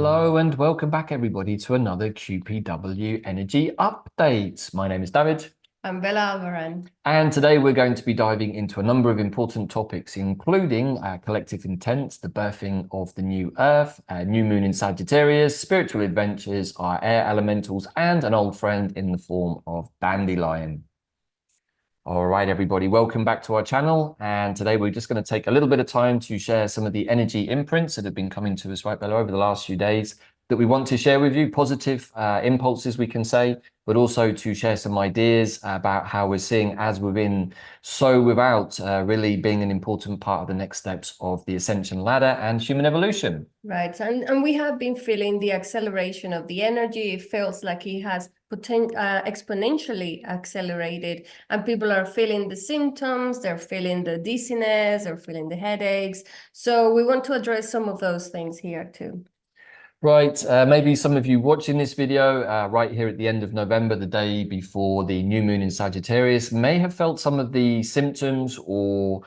Hello and welcome back everybody to another QPW Energy update. My name is David. I'm Bella Alvaran. And today we're going to be diving into a number of important topics, including collective intent, the birthing of the new Earth, new moon in Sagittarius, spiritual adventures, our air elementals, and an old friend in the form of Dandelion. All right, everybody, welcome back to our channel. And today we're just going to take a little bit of time to share some of the energy imprints that have been coming to us, right, Bella, over the last few days that we want to share with you, positive impulses, we can say, but also to share some ideas about how we're seeing as within, so without, really being an important part of the next steps of the ascension ladder and human evolution. Right. And we have been feeling the acceleration of the energy. It feels like it has exponentially accelerated, and people are feeling the symptoms, they're feeling the dizziness, they're feeling the headaches. So we want to address some of those things here too. Right, maybe some of you watching this video right here at the end of November, the day before the new moon in Sagittarius, may have felt some of the symptoms or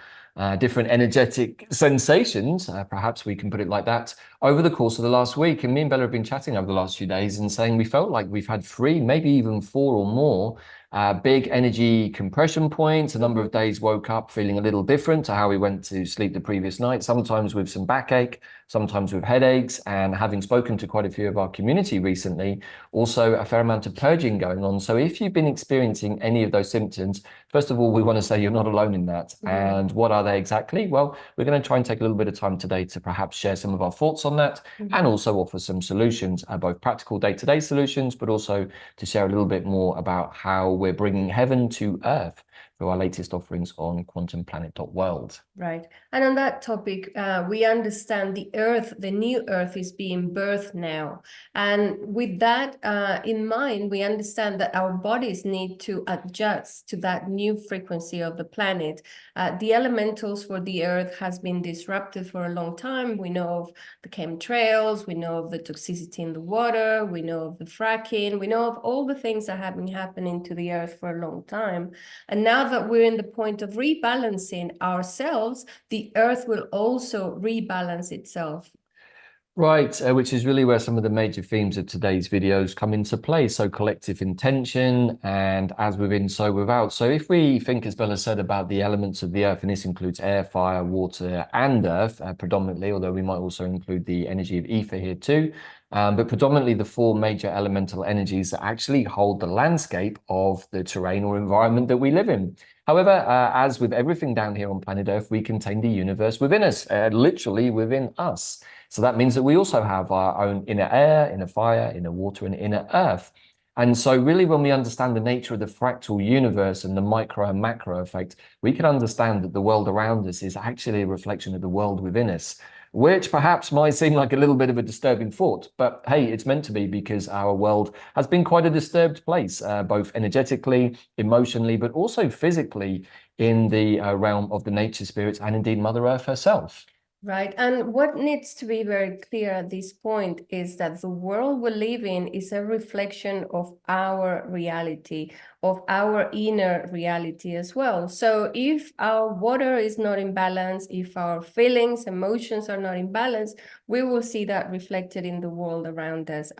different energetic sensations, perhaps we can put it like that, over the course of the last week. And me and Bella have been chatting over the last few days and saying we felt like we've had 3, maybe even 4 or more big energy compression points. A number of days woke up feeling a little different to how we went to sleep the previous night, sometimes with some backache, sometimes with headaches, and having spoken to quite a few of our community recently, also a fair amount of purging going on. So if you've been experiencing any of those symptoms, first of all, we want to say you're not alone in that. And what are they exactly? Well, we're going to try and take a little bit of time today to perhaps share some of our thoughts on that and also offer some solutions, both practical day-to-day solutions, but also to share a little bit more about how we're bringing heaven to earth through our latest offerings on quantumplanet.world. Right. And on that topic, we understand the Earth, the new Earth is being birthed now. And with that in mind, we understand that our bodies need to adjust to that new frequency of the planet. The elementals for the Earth has been disrupted for a long time. We know of the chemtrails, we know of the toxicity in the water, we know of the fracking, we know of all the things that have been happening to the Earth for a long time. And now that we're in the point of rebalancing ourselves, the Earth will also rebalance itself. Right, which is really where some of the major themes of today's videos come into play. So collective intention and as within, so without. So if we think, as Bella said, about the elements of the earth, and this includes air, fire, water, and earth predominantly, although we might also include the energy of ether here too. But predominantly the 4 major elemental energies that actually hold the landscape of the terrain or environment that we live in. However, as with everything down here on planet Earth, we contain the universe within us, literally within us. So that means that we also have our own inner air, inner fire, inner water, and inner earth. And so really when we understand the nature of the fractal universe and the micro and macro effect, we can understand that the world around us is actually a reflection of the world within us, which perhaps might seem like a little bit of a disturbing thought, but hey, it's meant to be, because our world has been quite a disturbed place, both energetically, emotionally, but also physically in the realm of the nature spirits and indeed Mother Earth herself. Right. And what needs to be very clear at this point is that the world we live in is a reflection of our reality, of our inner reality as well. So if our water is not in balance, if our feelings, emotions are not in balance, we will see that reflected in the world around us.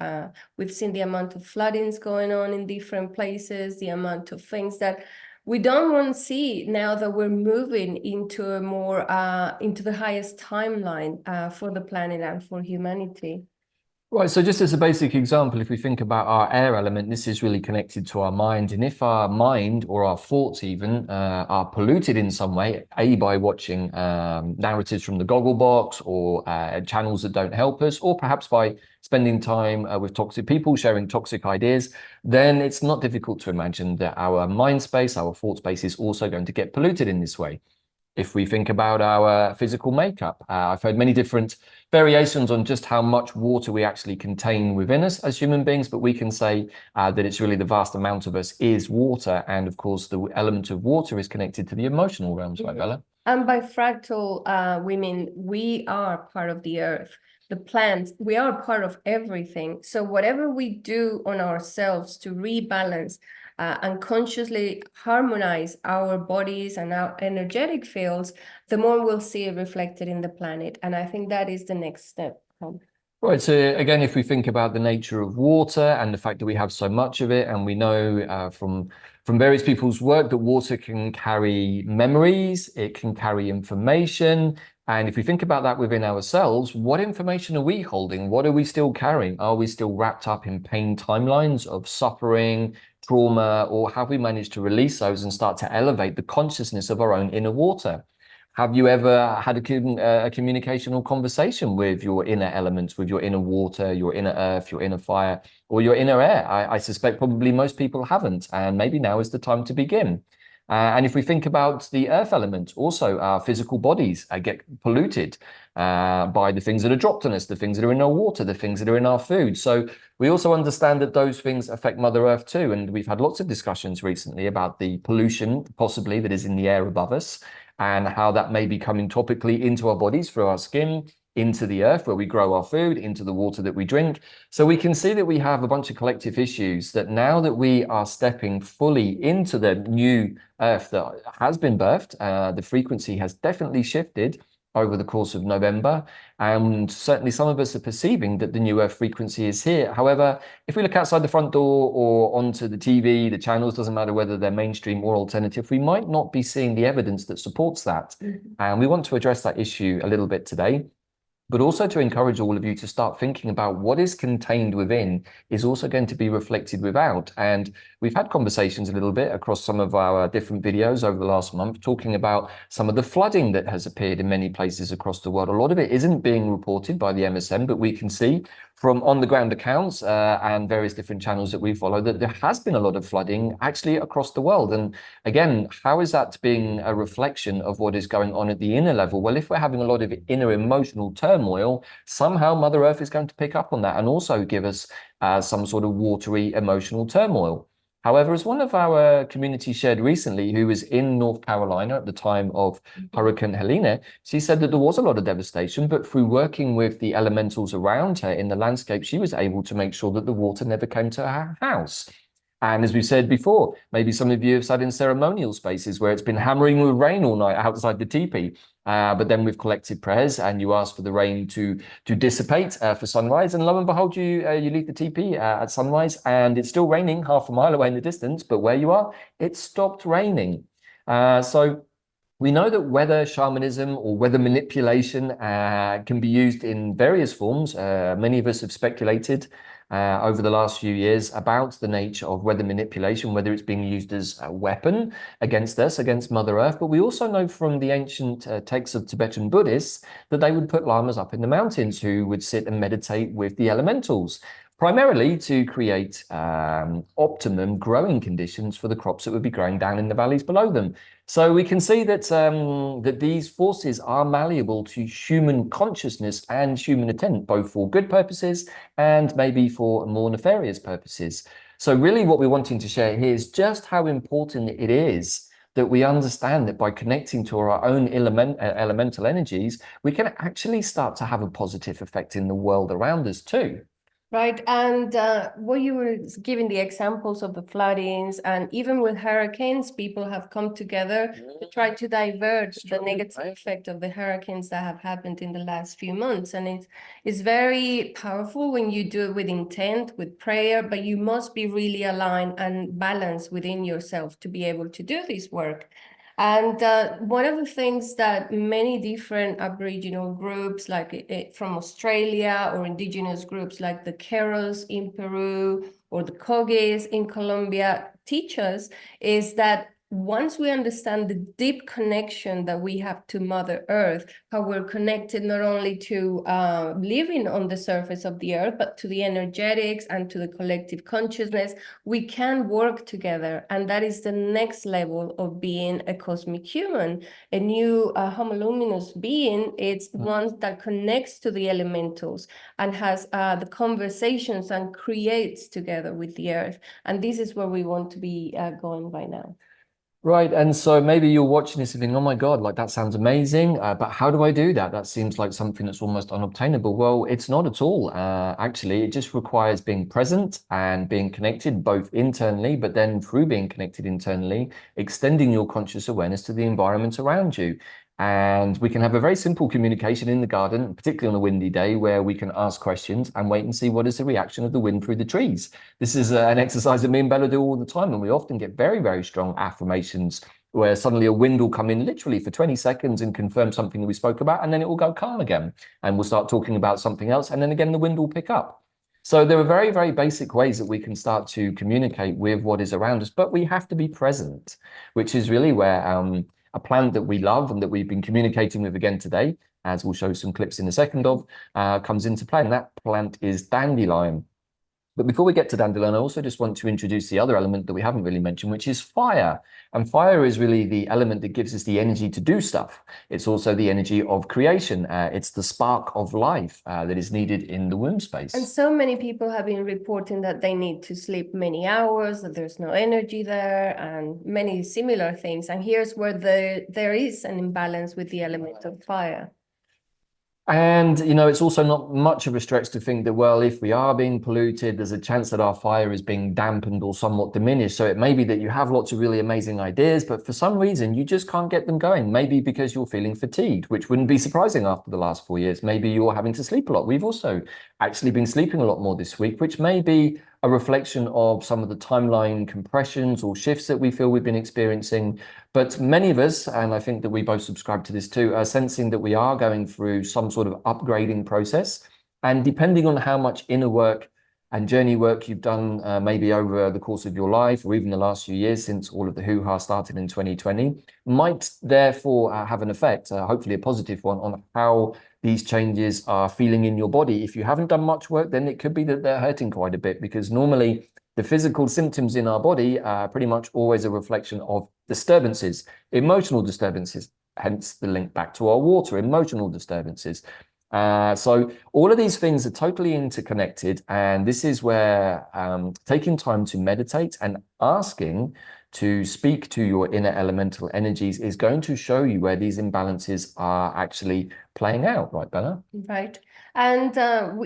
We've seen the amount of floodings going on in different places, the amount of things that we don't want to see now that we're moving into a more into the highest timeline for the planet and for humanity. Right, so just as a basic example, if we think about our air element, this is really connected to our mind. And if our mind or our thoughts even are polluted in some way, by watching narratives from the goggle box or channels that don't help us, or perhaps by spending time with toxic people, sharing toxic ideas, then it's not difficult to imagine that our mind space, our thought space is also going to get polluted in this way. If we think about our physical makeup, I've heard many different variations on just how much water we actually contain within us as human beings, but we can say that it's really the vast amount of us is water. And of course, the element of water is connected to the emotional realms, right, Bella? And by fractal, we mean we are part of the earth, the plants, we are part of everything. So whatever we do on ourselves to rebalance and consciously harmonize our bodies and our energetic fields, the more we'll see it reflected in the planet. And I think that is the next step. Right. So again, if we think about the nature of water and the fact that we have so much of it, and we know from various people's work that water can carry memories, it can carry information. And if we think about that within ourselves, what information are we holding? What are we still carrying? Are we still wrapped up in pain timelines of suffering, trauma, or have we managed to release those and start to elevate the consciousness of our own inner water? Have you ever had a communication or conversation with your inner elements, with your inner water, your inner earth, your inner fire, or your inner air? I suspect probably most people haven't, and maybe now is the time to begin. And if we think about the earth element, also our physical bodies get polluted by the things that are dropped on us, the things that are in our water, the things that are in our food. So we also understand that those things affect Mother Earth too. And we've had lots of discussions recently about the pollution, possibly, that is in the air above us, and how that may be coming topically into our bodies through our skin, into the earth where we grow our food, into the water that we drink. So we can see that we have a bunch of collective issues that now that we are stepping fully into the new earth that has been birthed, the frequency has definitely shifted over the course of November. And certainly some of us are perceiving that the new earth frequency is here. However, if we look outside the front door or onto the TV, the channels, doesn't matter whether they're mainstream or alternative, we might not be seeing the evidence that supports that. And we want to address that issue a little bit today, but also to encourage all of you to start thinking about what is contained within is also going to be reflected without. And we've had conversations a little bit across some of our different videos over the last month, talking about some of the flooding that has appeared in many places across the world. A lot of it isn't being reported by the MSM, but we can see from on-the-ground accounts and various different channels that we follow that there has been a lot of flooding actually across the world. And again, how is that being a reflection of what is going on at the inner level? Well, if we're having a lot of inner emotional turmoil, somehow Mother Earth is going to pick up on that and also give us some sort of watery emotional turmoil. However, as one of our community shared recently, who was in North Carolina at the time of Hurricane Helene, she said that there was a lot of devastation, but through working with the elementals around her in the landscape, she was able to make sure that the water never came to her house. And as we said before, maybe some of you have sat in ceremonial spaces where it's been hammering with rain all night outside the teepee. But then we've collected prayers and you ask for the rain to dissipate for sunrise. And lo and behold, you leave the teepee at sunrise and it's still raining half a mile away in the distance. But where you are, it stopped raining. So we know that weather shamanism or weather manipulation can be used in various forms. Many of us have speculated over the last few years about the nature of weather manipulation, whether it's being used as a weapon against us, against Mother Earth. But we also know from the ancient texts of Tibetan Buddhists that they would put lamas up in the mountains who would sit and meditate with the elementals, primarily to create optimum growing conditions for the crops that would be growing down in the valleys below them. So we can see that that these forces are malleable to human consciousness and human intent, both for good purposes and maybe for more nefarious purposes. So really what we're wanting to share here is just how important it is that we understand that by connecting to our own elemental energies, we can actually start to have a positive effect in the world around us too. Right. And what you were giving the examples of the floodings, and even with hurricanes, people have come together to try to divert the negative effect of the hurricanes that have happened in the last few months. And it's very powerful when you do it with intent, with prayer, but you must be really aligned and balanced within yourself to be able to do this work. And one of the things that many different Aboriginal groups, like from Australia, or indigenous groups like the Keros in Peru or the Kogis in Colombia, teach us is that once we understand the deep connection that we have to Mother Earth, how we're connected not only to living on the surface of the earth, but to the energetics and to the collective consciousness, we can work together. And that is the next level of being a cosmic human, a new homoluminous being. It's one that connects to the elementals and has the conversations and creates together with the earth. And this is where we want to be going right now. Right. And so maybe you're watching this and thinking, oh my God, like that sounds amazing. But how do I do that? That seems like something that's almost unobtainable. Well, it's not at all. Actually, it just requires being present and being connected both internally, but then through being connected internally, extending your conscious awareness to the environment around you. And we can have a very simple communication in the garden, particularly on a windy day, where we can ask questions and wait and see what is the reaction of the wind through the trees. This is an exercise that me and Bella do all the time, and we often get very, very strong affirmations where suddenly a wind will come in literally for 20 seconds and confirm something that we spoke about, and then it will go calm again, and we'll start talking about something else, and then again the wind will pick up. So there are very, very basic ways that we can start to communicate with what is around us, but we have to be present, which is really where a plant that we love and that we've been communicating with again today, as we'll show some clips in a second of, comes into play, and that plant is dandelion. But before we get to dandelion, I also just want to introduce the other element that we haven't really mentioned, which is fire. And fire is really the element that gives us the energy to do stuff. It's also the energy of creation. It's the spark of life that is needed in the womb space. And so many people have been reporting that they need to sleep many hours, that there's no energy there, and many similar things. And here's where there is an imbalance with the element of fire. And, you know, it's also not much of a stretch to think that, well, if we are being polluted, there's a chance that our fire is being dampened or somewhat diminished. So it may be that you have lots of really amazing ideas, but for some reason, you just can't get them going. Maybe because you're feeling fatigued, which wouldn't be surprising after the last 4 years. Maybe you're having to sleep a lot. We've also actually been sleeping a lot more this week, which may be a reflection of some of the timeline compressions or shifts that we feel we've been experiencing. But many of us, and I think that we both subscribe to this too, are sensing that we are going through some sort of upgrading process. And depending on how much inner work and journey work you've done, maybe over the course of your life or even the last few years since all of the hoo-ha started in 2020, might therefore have an effect, hopefully a positive one, on how these changes are feeling in your body. If you haven't done much work, then it could be that they're hurting quite a bit, because normally the physical symptoms in our body are pretty much always a reflection of disturbances, emotional disturbances, hence the link back to our water, emotional disturbances. So all of these things are totally interconnected, and this is where taking time to meditate and asking to speak to your inner elemental energies is going to show you where these imbalances are actually playing out, right, Bella? Right. And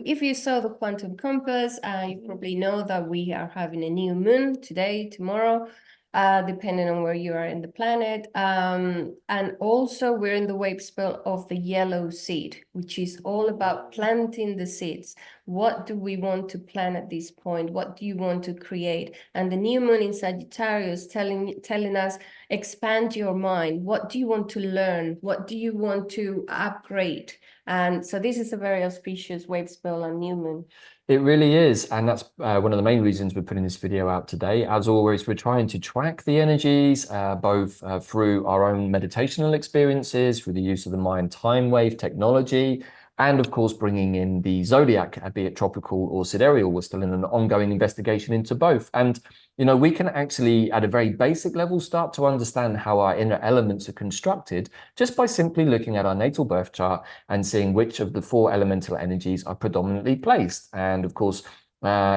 if you saw the quantum compass, you probably know that we are having a new moon today, tomorrow, depending on where you are in the planet. And also we're in the wave spell of the yellow seed, which is all about planting the seeds. What do we want to plant at this point? What do you want to create? And the new moon in Sagittarius telling us, expand your mind. What do you want to learn? What do you want to upgrade? And so this is a very auspicious wave spell on new moon. It really is. And that's one of the main reasons we're putting this video out today. As always, we're trying to track the energies, both through our own meditational experiences, through the use of the Mayan time wave technology, and of course, bringing in the zodiac, be it tropical or sidereal. We're still in an ongoing investigation into both. And, you know, we can actually, at a very basic level, start to understand how our inner elements are constructed just by simply looking at our natal birth chart and seeing which of the 4 elemental energies are predominantly placed. And of course,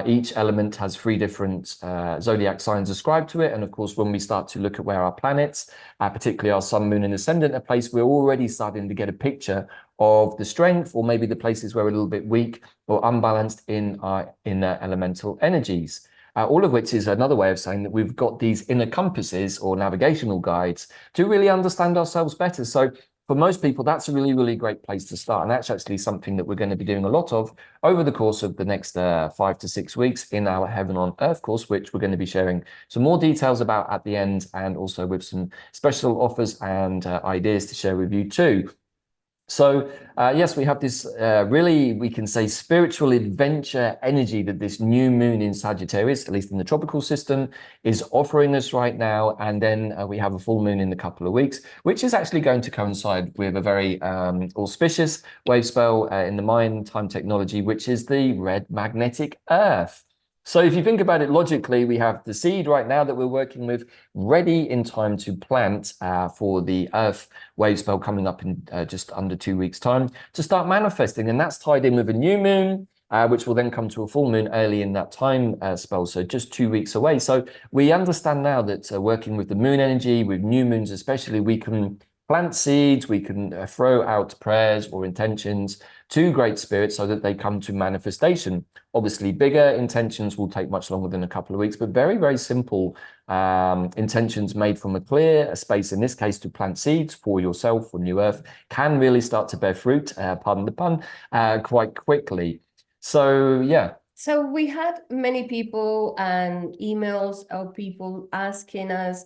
each element has 3 different zodiac signs ascribed to it. And of course, when we start to look at where our planets, particularly our sun, moon, and ascendant are placed, we're already starting to get a picture of the strength, or maybe the places where we're a little bit weak or unbalanced in our inner elemental energies. All of which is another way of saying that we've got these inner compasses or navigational guides to really understand ourselves better. So for most people, that's a really, really great place to start. And that's actually something that we're going to be doing a lot of over the course of the next 5 to 6 weeks in our Heaven on Earth course, which we're going to be sharing some more details about at the end, and also with some special offers and ideas to share with you too. So yes, we have this really, we can say, spiritual adventure energy that this new moon in Sagittarius, at least in the tropical system, is offering us right now. And then we have a full moon in a couple of weeks, which is actually going to coincide with a very auspicious wave spell in the Mayan time technology, which is the red magnetic earth. So if you think about it logically, we have the seed right now that we're working with ready in time to plant for the earth wave spell coming up in just under 2 weeks' time to start manifesting. And that's tied in with a new moon, which will then come to a full moon early in that time spell, so just 2 weeks away. So we understand now that working with the moon energy, with new moons especially, we can plant seeds, we can throw out prayers or intentions to great spirits so that they come to manifestation. Obviously, bigger intentions will take much longer than a couple of weeks, but very, very simple intentions made from a clear space, in this case, to plant seeds for yourself, for New Earth, can really start to bear fruit, pardon the pun, quite quickly. So, yeah. So we had many people and emails of people asking us,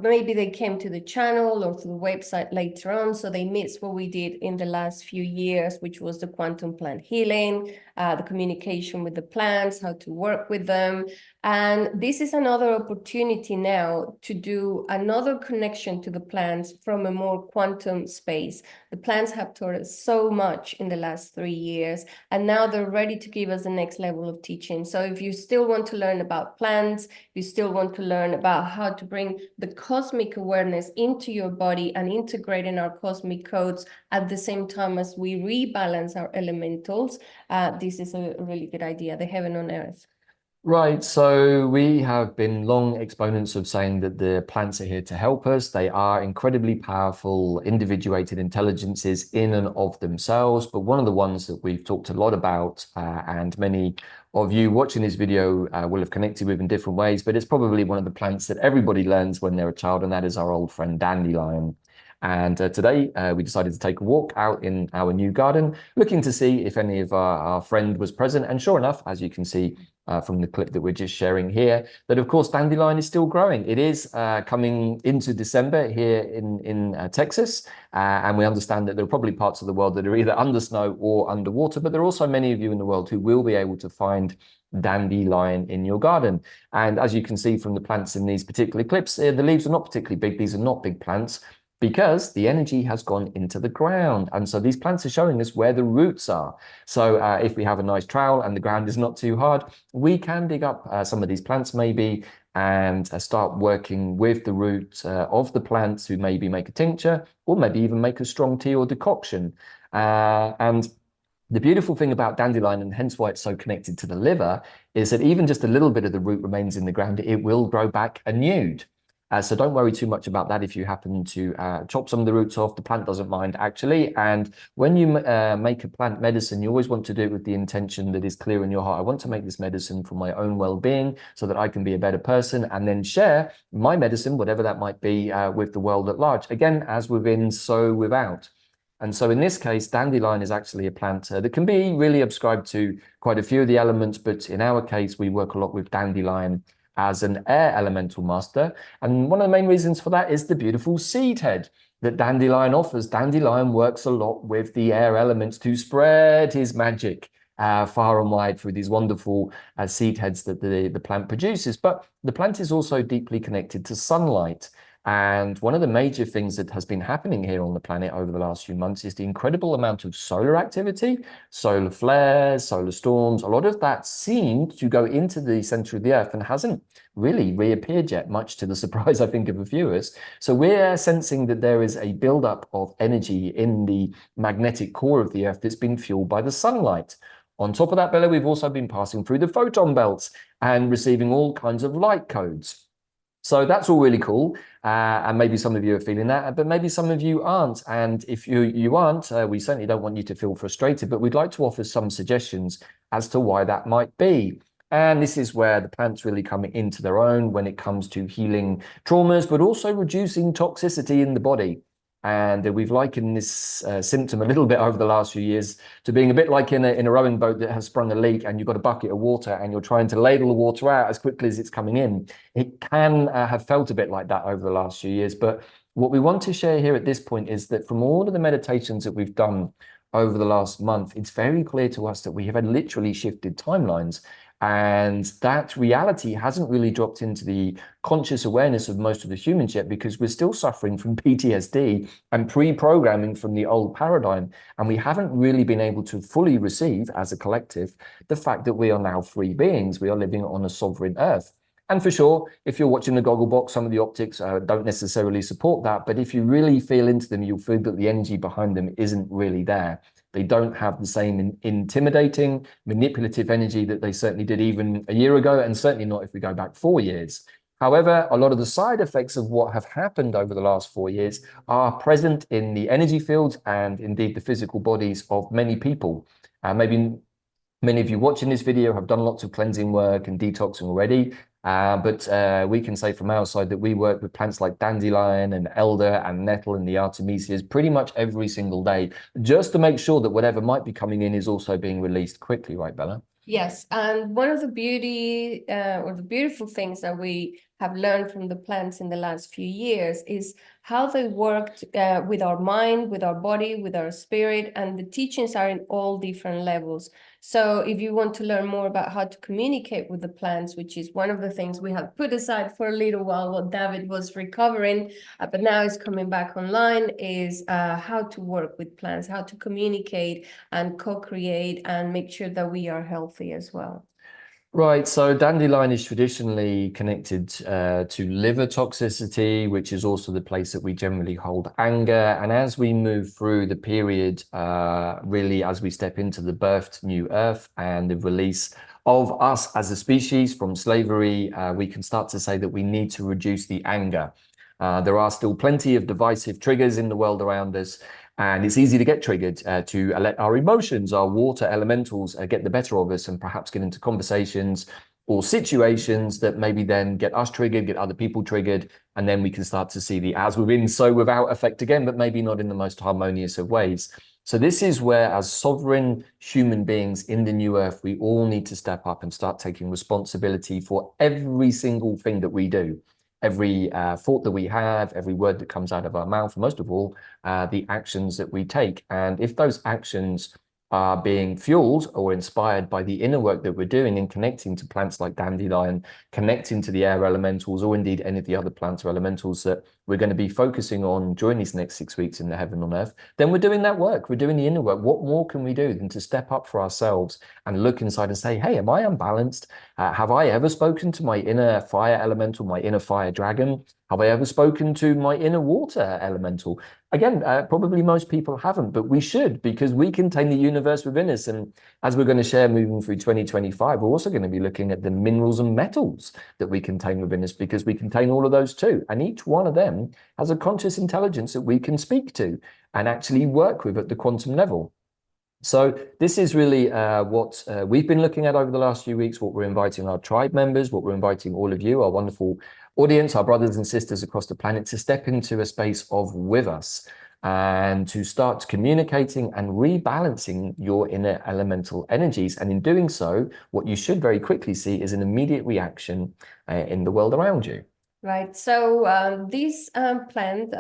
maybe they came to the channel or to the website later on, so they missed what we did in the last few years, which was the quantum plant healing, the communication with the plants, how to work with them. And this is another opportunity now to do another connection to the plants from a more quantum space. The plants have taught us so much in the last 3 years, and now they're ready to give us the next level of teaching. So if you still want to learn about plants, you still want to learn about how to bring the cosmic awareness into your body and integrate in our cosmic codes at the same time as we rebalance our elementals, this is a really good idea, the heaven on earth. Right, so we have been long exponents of saying that the plants are here to help us. They are incredibly powerful, individuated intelligences in and of themselves. But one of the ones that we've talked a lot about, and many of you watching this video will have connected with in different ways, but it's probably one of the plants that everybody learns when they're a child, and that is our old friend Dandelion. And today we decided to take a walk out in our new garden, looking to see if any of our friend was present. And sure enough, as you can see from the clip that we're just sharing here, that of course Dandelion is still growing. It is coming into December here in Texas, and we understand that there are probably parts of the world that are either under snow or underwater, but there are also many of you in the world who will be able to find dandelion in your garden. And as you can see from the plants in these particular clips, the leaves are not particularly big. These are not big plants, because the energy has gone into the ground. And so these plants are showing us where the roots are. So if we have a nice trowel and the ground is not too hard, we can dig up some of these plants maybe and start working with the root of the plants to maybe make a tincture or maybe even make a strong tea or decoction. And the beautiful thing about dandelion, and hence why it's so connected to the liver, is that even just a little bit of the root remains in the ground, it will grow back anew. So don't worry too much about that if you happen to chop some of the roots off. The plant doesn't mind, actually. And when you make a plant medicine, you always want to do it with the intention that is clear in your heart. I want to make this medicine for my own well-being so that I can be a better person, and then share my medicine, whatever that might be, with the world at large. Again, as within, so without. And so in this case, dandelion is actually a plant that can be really ascribed to quite a few of the elements, but in our case, we work a lot with dandelion as an air elemental master. And one of the main reasons for that is the beautiful seed head that Dandelion offers. Dandelion works a lot with the air elements to spread his magic far and wide through these wonderful seed heads that the plant produces. But the plant is also deeply connected to sunlight. And one of the major things that has been happening here on the planet over the last few months is the incredible amount of solar activity, solar flares, solar storms. A lot of that seemed to go into the center of the Earth and hasn't really reappeared yet, much to the surprise, I think, of a few of us. So we're sensing that there is a buildup of energy in the magnetic core of the Earth that's been fueled by the sunlight. On top of that, Bella, we've also been passing through the photon belts and receiving all kinds of light codes. So that's all really cool. And maybe some of you are feeling that, but maybe some of you aren't. And if you aren't, we certainly don't want you to feel frustrated, but we'd like to offer some suggestions as to why that might be. And this is where the plants really come into their own when it comes to healing traumas, but also reducing toxicity in the body. And we've likened this symptom a little bit over the last few years to being a bit like in a rowing boat that has sprung a leak and you've got a bucket of water and you're trying to ladle the water out as quickly as it's coming in. It can have felt a bit like that over the last few years. But what we want to share here at this point is that from all of the meditations that we've done over the last month, it's very clear to us that we have had literally shifted timelines. And that reality hasn't really dropped into the conscious awareness of most of the humans yet, because we're still suffering from PTSD and pre-programming from the old paradigm. And we haven't really been able to fully receive, as a collective, the fact that we are now free beings. We are living on a sovereign earth. And for sure, if you're watching the goggle box, some of the optics don't necessarily support that. But if you really feel into them, you'll feel that the energy behind them isn't really there. They don't have the same intimidating, manipulative energy that they certainly did even a year ago, and certainly not if we go back 4 years. However, a lot of the side effects of what have happened over the last 4 years are present in the energy fields and indeed the physical bodies of many people. Maybe many of you watching this video have done lots of cleansing work and detoxing already, but we can say from our side that we work with plants like dandelion and elder and nettle and the artemisias pretty much every single day, just to make sure that whatever might be coming in is also being released quickly, right, Bella? Yes, and one of the or the beautiful things that we have learned from the plants in the last few years is how they work with our mind, with our body, with our spirit, and the teachings are in all different levels. So if you want to learn more about how to communicate with the plants, which is one of the things we have put aside for a little while while Davyd was recovering, but now is coming back online, is how to work with plants, how to communicate and co-create and make sure that we are healthy as well. Right, so dandelion is traditionally connected to liver toxicity, which is also the place that we generally hold anger. And as we move through the period, really as we step into the birthed new earth and the release of us as a species from slavery, we can start to say that we need to reduce the anger. There are still plenty of divisive triggers in the world around us. And it's easy to get triggered to let our emotions, our water elementals, get the better of us and perhaps get into conversations or situations that maybe then get us triggered, get other people triggered, and then we can start to see the as within, so without effect again, but maybe not in the most harmonious of ways. So this is where, as sovereign human beings in the new earth, we all need to step up and start taking responsibility for every single thing that we do. Every thought that we have, every word that comes out of our mouth, most of all, the actions that we take. And if those actions are being fueled or inspired by the inner work that we're doing in connecting to plants like dandelion, connecting to the air elementals, or indeed any of the other plants or elementals that we're going to be focusing on during these next 6 weeks in the heaven on earth, then we're doing that work. We're doing the inner work. What more can we do than to step up for ourselves and look inside and say, hey, am I unbalanced? Have I ever spoken to my inner fire elemental, my inner fire dragon? Have I ever spoken to my inner water elemental? Again, probably most people haven't, but we should, because we contain the universe within us. And as we're going to share moving through 2025, we're also going to be looking at the minerals and metals that we contain within us, because we contain all of those too. And each one of them has a conscious intelligence that we can speak to and actually work with at the quantum level. So this is really what we've been looking at over the last few weeks, what we're inviting our tribe members, what we're inviting all of you, our wonderful audience, our brothers and sisters across the planet, to step into a space of with us and to start communicating and rebalancing your inner elemental energies. And in doing so, what you should very quickly see is an immediate reaction in the world around you. Right. So this plant,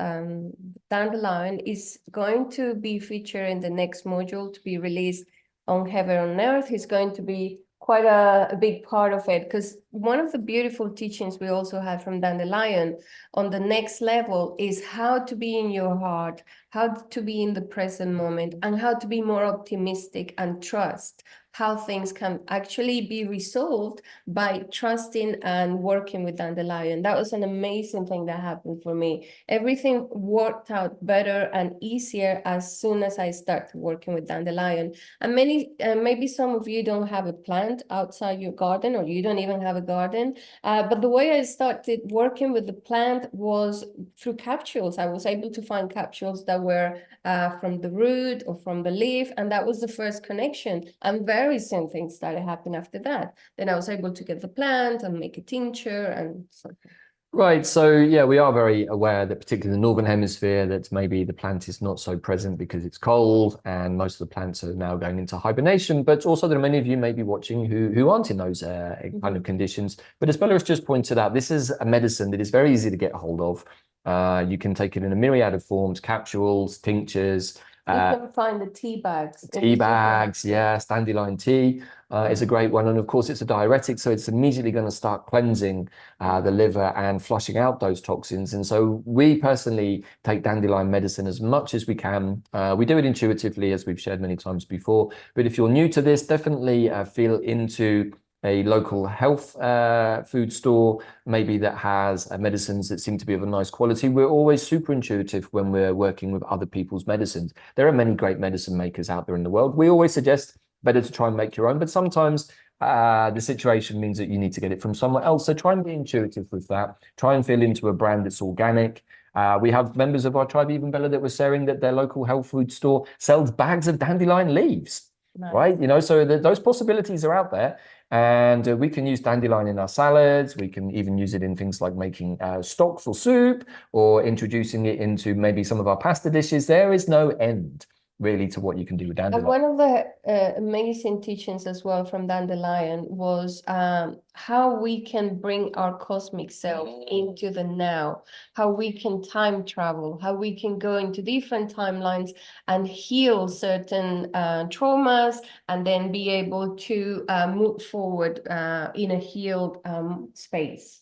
dandelion, is going to be featured in the next module to be released on Heaven on Earth. It's going to be quite a big part of it, because one of the beautiful teachings we also have from Dandelion on the next level is how to be in your heart, how to be in the present moment, and how to be more optimistic and trust how things can actually be resolved by trusting and working with Dandelion. That was an amazing thing that happened for me. Everything worked out better and easier as soon as I started working with Dandelion. And maybe some of you don't have a plant outside your garden, or you don't even have a garden. But the way I started working with the plant was through capsules. I was able to find capsules that were from the root or from the leaf, and that was the first connection. And very soon things started happening after that. Then I was able to get the plant and make a tincture and something. Right. So, yeah, we are very aware that particularly in the Northern Hemisphere, that maybe the plant is not so present because it's cold and most of the plants are now going into hibernation. But also there are many of you maybe watching who aren't in those kind of conditions. But as Bella has just pointed out, this is a medicine that is very easy to get hold of. You can take it in a myriad of forms, capsules, tinctures. You can find the tea bags. Tea bags, yes, dandelion tea is a great one. And of course, it's a diuretic, so it's immediately going to start cleansing the liver and flushing out those toxins. And so we personally take dandelion medicine as much as we can. We do it intuitively, as we've shared many times before. But if you're new to this, definitely feel into a local health food store, maybe that has medicines that seem to be of a nice quality. We're always super intuitive when we're working with other people's medicines. There are many great medicine makers out there in the world. We always suggest better to try and make your own, but sometimes the situation means that you need to get it from somewhere else. So try and be intuitive with that. Try and feel into a brand that's organic. We have members of our tribe, even Bella, that were sharing that their local health food store sells bags of dandelion leaves. Nice. Right? You know, so those possibilities are out there. And we can use dandelion in our salads. We can even use it in things like making stocks or soup, or introducing it into maybe some of our pasta dishes. There is no end really to what you can do with dandelion. And one of the amazing teachings as well from Dandelion was how we can bring our cosmic self into the now, how we can time travel, how we can go into different timelines and heal certain traumas, and then be able to move forward in a healed space.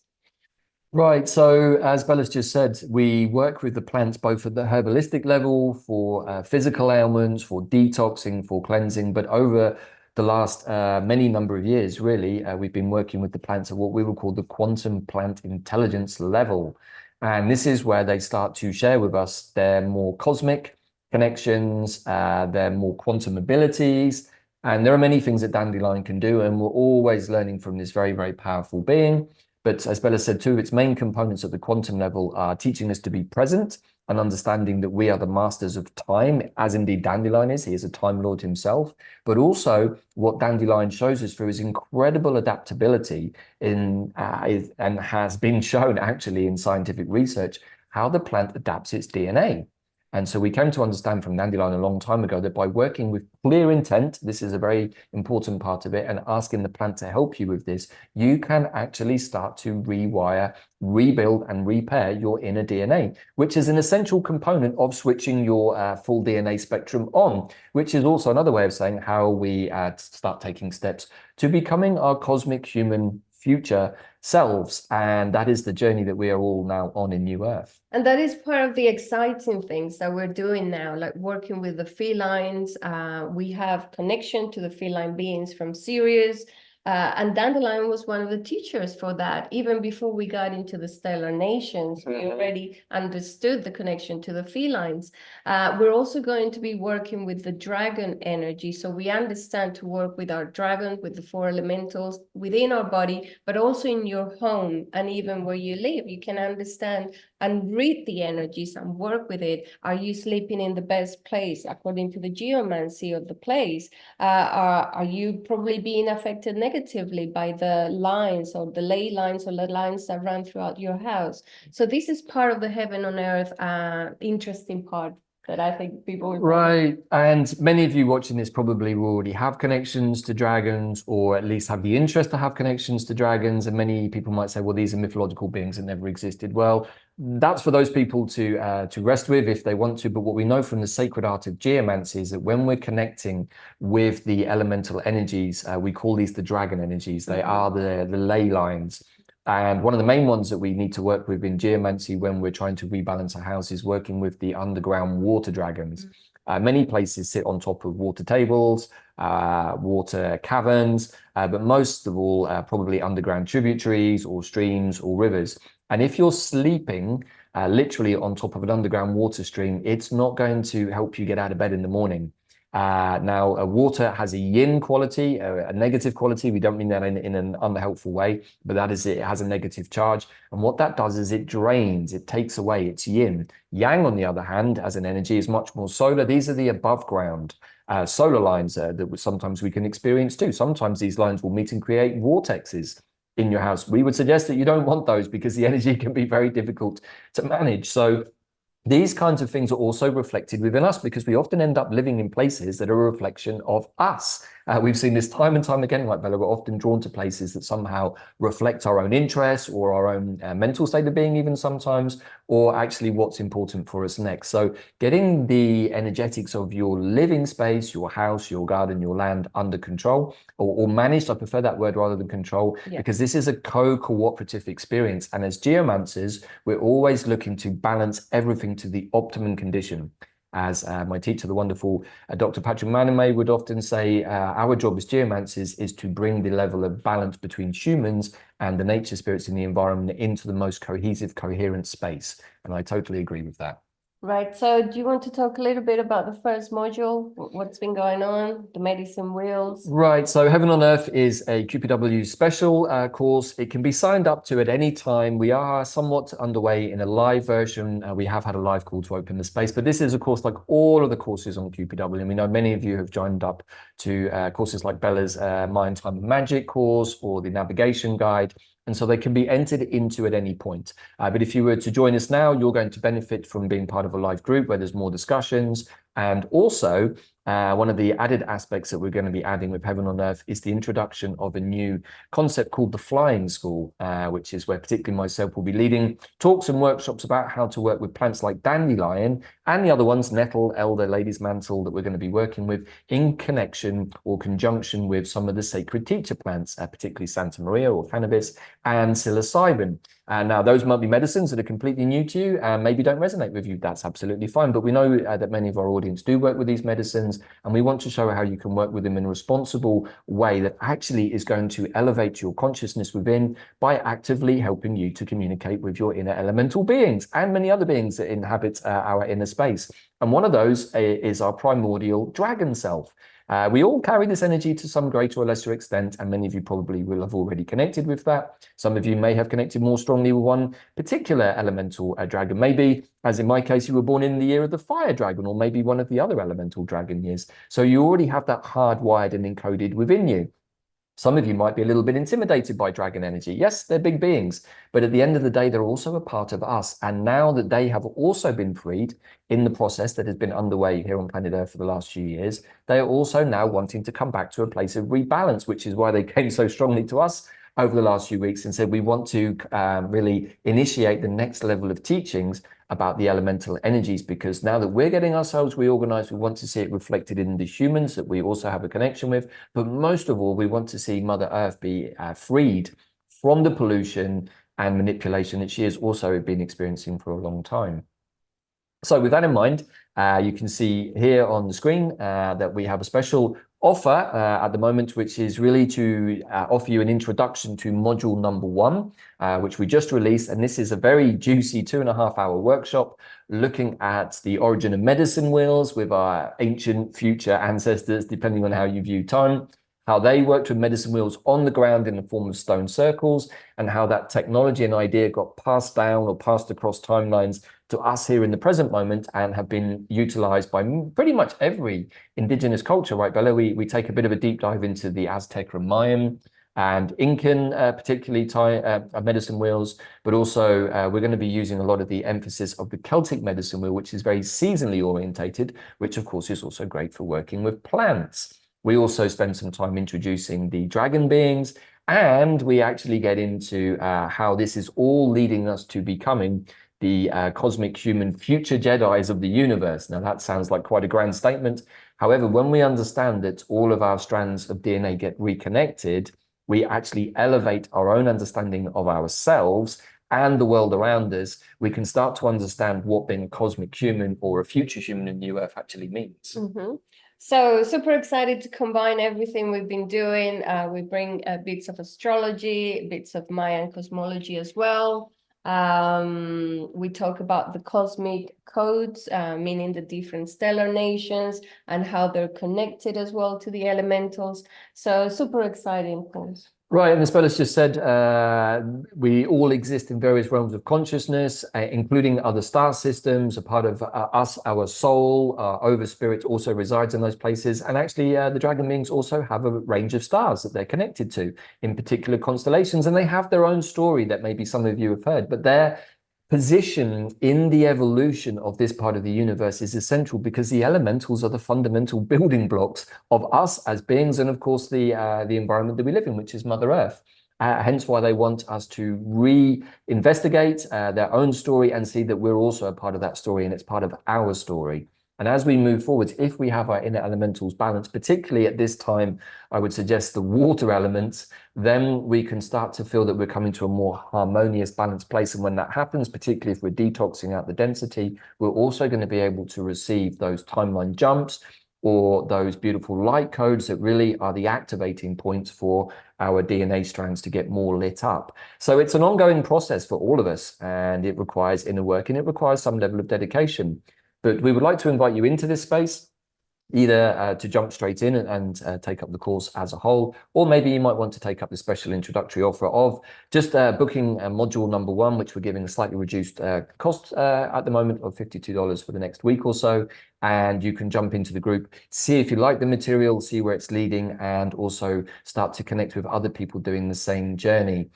Right. So as Bella's just said, we work with the plants both at the herbalistic level for physical ailments, for detoxing, for cleansing. But over the last many number of years, really, we've been working with the plants at what we would call the quantum plant intelligence level. And this is where they start to share with us their more cosmic connections, their more quantum abilities. And there are many things that Dandelion can do. And we're always learning from this very, very powerful being. But as Bella said too, its main components at the quantum level are teaching us to be present and understanding that we are the masters of time, as indeed Dandelion is. He is a time lord himself. But also what Dandelion shows us through his incredible adaptability and has been shown actually in scientific research, how the plant adapts its DNA. And so we came to understand from Dandelion a long time ago that by working with clear intent, this is a very important part of it, and asking the plant to help you with this, you can actually start to rewire, rebuild, and repair your inner DNA, which is an essential component of switching your full DNA spectrum on, which is also another way of saying how we start taking steps to becoming our cosmic human future selves. And that is the journey that we are all now on in New Earth. And that is part of the exciting things that we're doing now, like working with the felines. We have connection to the feline beings from Sirius. And Dandelion was one of the teachers for that. Even before we got into the stellar nations, we already understood the connection to the felines. We're also going to be working with the dragon energy. So we understand to work with our dragon, with the 4 elementals within our body, but also in your home and even where you live. You can understand and read the energies and work with it. Are you sleeping in the best place according to the geomancy of the place? Are you probably being affected negatively by the lines or the ley lines or the lines that run throughout your house? So this is part of the heaven on earth interesting part that I think people will right. And many of you watching this probably will already have connections to dragons, or at least have the interest to have connections to dragons. And many people might say, well, these are mythological beings that never existed. Well, that's for those people to rest with if they want to. But what we know from the sacred art of geomancy is that when we're connecting with the elemental energies, we call these the dragon energies. They are the ley lines. And one of the main ones that we need to work with in geomancy when we're trying to rebalance a house is working with the underground water dragons. Many places sit on top of water tables, water caverns, but most of all, probably underground tributaries or streams or rivers. And if you're sleeping literally on top of an underground water stream, it's not going to help you get out of bed in the morning. Now, water has a yin quality, a negative quality. We don't mean that in an unhelpful way, but that is, it has a negative charge. And what that does is it drains, it takes away its yin. Yang, on the other hand, as an energy, is much more solar. These are the above ground solar lines that sometimes we can experience too. Sometimes these lines will meet and create vortexes in your house. We would suggest that you don't want those because the energy can be very difficult to manage. So these kinds of things are also reflected within us because we often end up living in places that are a reflection of us. We've seen this time and time again, like Bella, we're often drawn to places that somehow reflect our own interests or our own mental state of being even sometimes, or actually what's important for us next. So getting the energetics of your living space, your house, your garden, your land under control or managed, I prefer that word rather than control, because this is a co-cooperative experience. And as geomancers, we're always looking to balance everything to the optimum condition. As my teacher, the wonderful Dr. Patrick Manamay, would often say, our job as geomancers is to bring the level of balance between humans and the nature spirits in the environment into the most cohesive, coherent space. And I totally agree with that. Right. So do you want to talk a little bit about the first module? What's been going on, the medicine wheels? Right, so Heaven on Earth is a QPW special course. It can be signed up to at any time. We are somewhat underway in a live version. We have had a live call to open the space, but this is, of course, like all of the courses on QPW. And we know many of you have joined up to courses like Bella's Mind, Time, and Magic course or the Navigation Guide. And so they can be entered into at any point. But if you were to join us now, you're going to benefit from being part of a live group where there's more discussions. And also, one of the added aspects that we're going to be adding with Heaven on Earth is the introduction of a new concept called the Flying School, which is where particularly myself will be leading talks and workshops about how to work with plants like Dandelion and the other ones, Nettle, Elder, Lady's Mantle, that we're going to be working with in connection or conjunction with some of the sacred teacher plants, particularly Santa Maria or cannabis and psilocybin. Now, those might be medicines that are completely new to you and maybe don't resonate with you. That's absolutely fine. But we know that many of our audience do work with these medicines, and we want to show how you can work with them in a responsible way that actually is going to elevate your consciousness within by actively helping you to communicate with your inner elemental beings and many other beings that inhabit our inner space. And one of those is our primordial dragon self. We all carry this energy to some greater or lesser extent, and many of you probably will have already connected with that. Some of you may have connected more strongly with one particular elemental dragon. Maybe, as in my case, you were born in the year of the fire dragon, or maybe one of the other elemental dragon years. So you already have that hardwired and encoded within you. Some of you might be a little bit intimidated by dragon energy. Yes, they're big beings, but at the end of the day, they're also a part of us. And now that they have also been freed in the process that has been underway here on planet Earth for the last few years, they are also now wanting to come back to a place of rebalance, which is why they came so strongly to us over the last few weeks and said, we want to really initiate the next level of teachings about the elemental energies, because now that we're getting ourselves reorganized, we want to see it reflected in the humans that we also have a connection with. But most of all, we want to see Mother Earth be freed from the pollution and manipulation that she has also been experiencing for a long time. So with that in mind, you can see here on the screen that we have a special offer at the moment, which is really to offer you an introduction to module number 1, which we just released. And this is a very juicy 2.5-hour workshop looking at the origin of medicine wheels with our ancient future ancestors, depending on how you view time, how they worked with medicine wheels on the ground in the form of stone circles, and how that technology and idea got passed down or passed across timelines to us here in the present moment and have been utilized by pretty much every indigenous culture, right, Bella? We take a bit of a deep dive into the Aztec and Mayan and Incan, particularly medicine wheels, but also we're going to be using a lot of the emphasis of the Celtic medicine wheel, which is very seasonally orientated, which of course is also great for working with plants. We also spend some time introducing the dragon beings, and we actually get into how this is all leading us to becoming the cosmic human future Jedis of the universe. Now, that sounds like quite a grand statement. However, when we understand that all of our strands of DNA get reconnected, we actually elevate our own understanding of ourselves and the world around us. We can start to understand what being a cosmic human or a future human in New Earth actually means. Mm-hmm. So super excited to combine everything we've been doing. We bring bits of astrology, bits of Mayan cosmology as well. We talk about the cosmic codes, meaning the different stellar nations and how they're connected as well to the elementals. So super exciting things. Right, and as Bella's just said, we all exist in various realms of consciousness, including other star systems. A part of us, our soul, our overspirit also resides in those places. And actually, the dragon beings also have a range of stars that they're connected to in particular constellations. And they have their own story that maybe some of you have heard, but their position in the evolution of this part of the universe is essential because the elementals are the fundamental building blocks of us as beings, and of course the environment that we live in, which is Mother Earth. Hence why they want us to re-investigate their own story and see that we're also a part of that story and it's part of our story. And as we move forward, if we have our inner elementals balanced, particularly at this time, I would suggest the water elements, then we can start to feel that we're coming to a more harmonious, balanced place. And when that happens, particularly if we're detoxing out the density, we're also going to be able to receive those timeline jumps or those beautiful light codes that really are the activating points for our DNA strands to get more lit up. So it's an ongoing process for all of us, and it requires inner work and it requires some level of dedication. But we would like to invite you into this space, either to jump straight in and take up the course as a whole, or maybe you might want to take up the special introductory offer of just booking module number 1, which we're giving a slightly reduced cost at the moment of $52 for the next week or so. And you can jump into the group, see if you like the material, see where it's leading, and also start to connect with other people doing the same journey.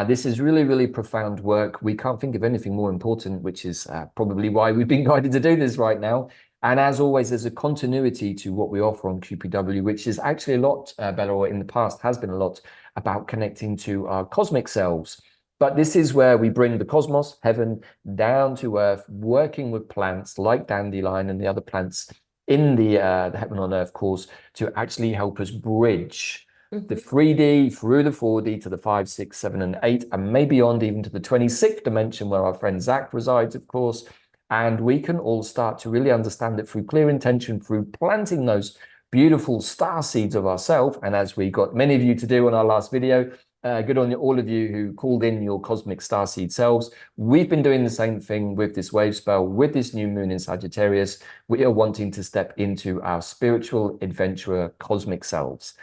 This is really, really profound work. We can't think of anything more important, which is probably why we've been guided to do this right now. And as always, there's a continuity to what we offer on QPW, which is actually a lot better, or in the past has been a lot about connecting to our cosmic selves. But this is where we bring the cosmos, heaven, down to earth, working with plants like Dandelion and the other plants in the Heaven on Earth course to actually help us bridge the 3D through the 4D to the 5, 6, 7, and 8, and maybe beyond, even to the 26th dimension where our friend Zach resides, of course. And we can all start to really understand that through clear intention, through planting those beautiful star seeds of ourselves. And as we got many of you to do on our last video, good on all of you who called in your cosmic star seed selves. We've been doing the same thing with this wave spell, with this new moon in Sagittarius. We are wanting to step into our spiritual adventurer cosmic selves.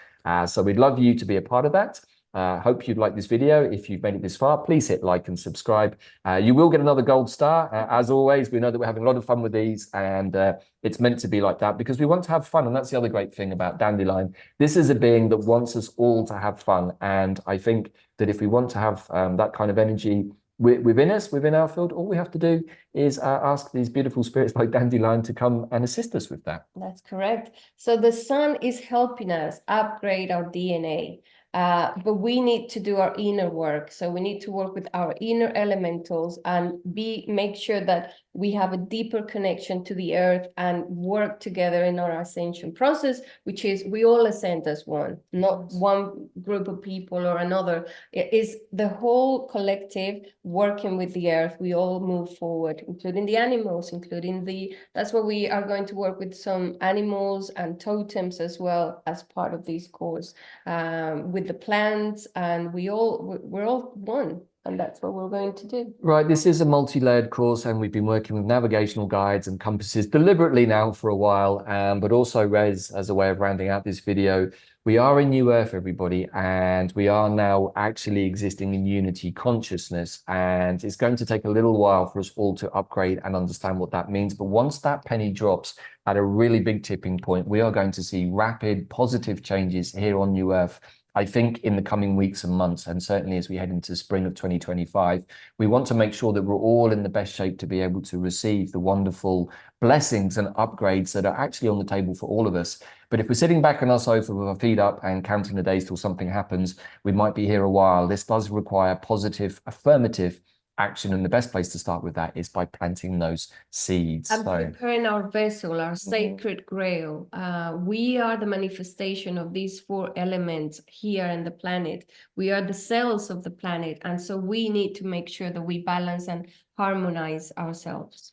So we'd love you to be a part of that. Hope you'd like this video. If you've made it this far, please hit like and subscribe. You will get another gold star. As always, we know that we're having a lot of fun with these, and it's meant to be like that because we want to have fun. And that's the other great thing about Dandelion. This is a being that wants us all to have fun. And I think that if we want to have that kind of energy within us, within our field, all we have to do is ask these beautiful spirits like Dandelion to come and assist us with that. That's correct. So the sun is helping us upgrade our DNA. But we need to do our inner work. So we need to work with our inner elementals and make sure that we have a deeper connection to the earth and work together in our ascension process, which is we all ascend as one, not one group of people or another. It is the whole collective working with the earth. We all move forward, including the animals, that's why we are going to work with some animals and totems as well as part of this course, with the plants, and we're all one, and that's what we're going to do. Right, this is a multi-layered course, and we've been working with navigational guides and compasses deliberately now for a while, but also, as a way of rounding out this video, we are in New Earth, everybody, and we are now actually existing in unity consciousness, and it's going to take a little while for us all to upgrade and understand what that means. But once that penny drops at a really big tipping point, we are going to see rapid positive changes here on New Earth. I think in the coming weeks and months, and certainly as we head into spring of 2025, we want to make sure that we're all in the best shape to be able to receive the wonderful blessings and upgrades that are actually on the table for all of us. But if we're sitting back on our sofa with our feet up and counting the days till something happens, we might be here a while. This does require positive, affirmative action, and the best place to start with that is by planting those seeds. And preparing our vessel, our sacred grail. We are the manifestation of these 4 elements here in the planet. We are the cells of the planet, and so we need to make sure that we balance and harmonize ourselves.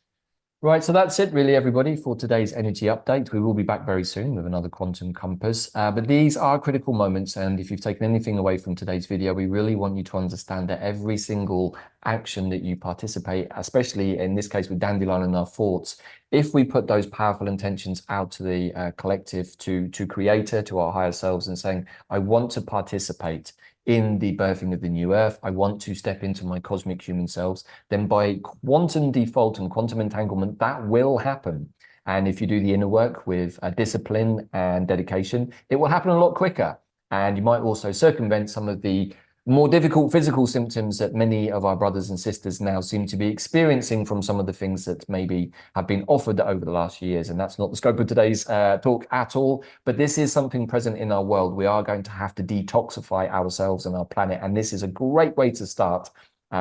Right, so that's it really, everybody, for today's energy update. We will be back very soon with another quantum compass, but these are critical moments, and if you've taken anything away from today's video, we really want you to understand that every single action that you participate, especially in this case with Dandelion and our thoughts, if we put those powerful intentions out to the collective, to Creator, to our higher selves, and saying, I want to participate in the birthing of the new earth, I want to step into my cosmic human selves, then by quantum default and quantum entanglement, that will happen. And if you do the inner work with discipline and dedication, it will happen a lot quicker. And you might also circumvent some of the more difficult physical symptoms that many of our brothers and sisters now seem to be experiencing from some of the things that maybe have been offered over the last years. And that's not the scope of today's talk at all, but this is something present in our world. We are going to have to detoxify ourselves and our planet, and this is a great way to start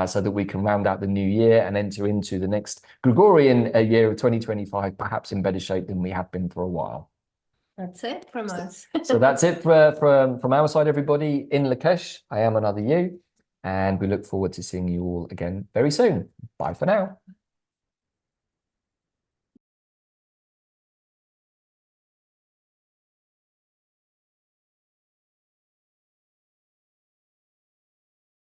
so that we can round out the new year and enter into the next Gregorian year of 2025, perhaps in better shape than we have been for a while. That's it from us. So that's it from our side, everybody. In Lakesh, I am another you, and we look forward to seeing you all again very soon. Bye for now.